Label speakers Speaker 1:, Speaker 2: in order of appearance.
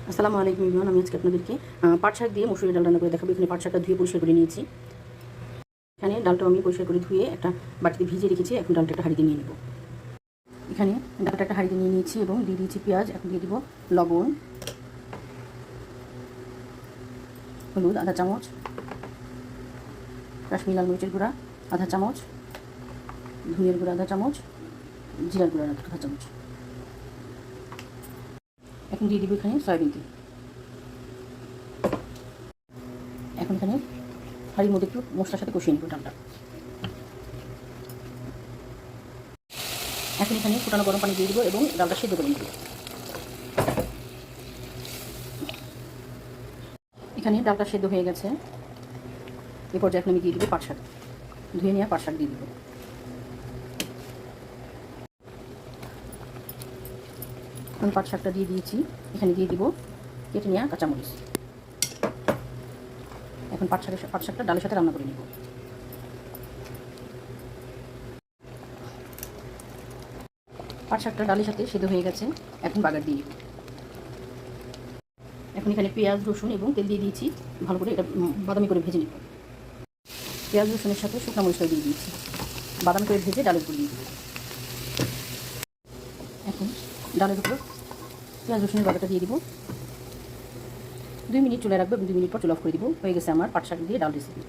Speaker 1: আসসালামু আলাইকুম ইমরান। আমি আজকে আপনাদেরকে পাট শাক দিয়ে মসুরি ডাল রান্না করে দেখাবো। এখানে পাট শাকটা ধুয়ে পরিষ্কার করে নিয়েছি। এখানে ডালটা আমি পরিষ্কার করে ধুয়ে একটা বাটিতে ভিজিয়ে রেখেছি। এখন ডালটা একটা হাঁড়িতে নিয়ে নেব। এখানে ডালটা একটা হাঁড়িতে নিয়ে নিয়েছি এবং দিয়ে দিয়েছি পেঁয়াজ। এখন দিয়ে দিব লবণ, হলুদ আধা চামচ, কাশ্মীরি লাল মরিচের গুঁড়া আধা চামচ, ধনিয়ার গুঁড়া আধা চামচ, জিরার গুঁড়া আধা চামচ। এখন দিয়ে দিব এখানে সয়াবিন তেল। এখন এখানে হাঁড়ির মধ্যে একটু মশলার সাথে কষিয়ে নেব ডালটা। এখন এখানে ফুটানো গরম পানি দিয়ে দিব এবং ডালটা সেদ্ধ করে নেব। এখানে ডালটা সেদ্ধ হয়ে গেছে। এই পর্যায়ে এখন আমি দিয়ে দিব পাট শাক, ধুয়ে নেওয়া পাট শাক দিয়ে দিব। আমি পাট শাকটা দিয়ে দিয়েছি। এখানে দিয়ে দিব কেটে নেওয়া কাঁচামরিচ। এখন পাট শাকটা ডালের সাথে রান্না করে নেব। পাট শাকটা ডালের সাথে সেদ্ধ হয়ে গেছে। এখন বাগার দিয়ে দিব। এখন এখানে পেঁয়াজ, রসুন এবং তেল দিয়ে দিয়েছি। ভালো করে এটা বাদামি করে ভেজে নেব। পেঁয়াজ রসুনের সাথে শুকনো মরিচটা দিয়ে দিয়েছি। বাদামি করে ভেজে ডালের উপর দিয়ে দিব। এখন ডালের উপর পেঁয়াজ রসুনের বাদাটা দিয়ে দিব। 2 মিনিট চুলায় রাখবো এবং 2 মিনিট পর চুলা অফ করে দিব। হয়ে গেছে আমার পাট শাক দিয়ে ডাল রেসিপি।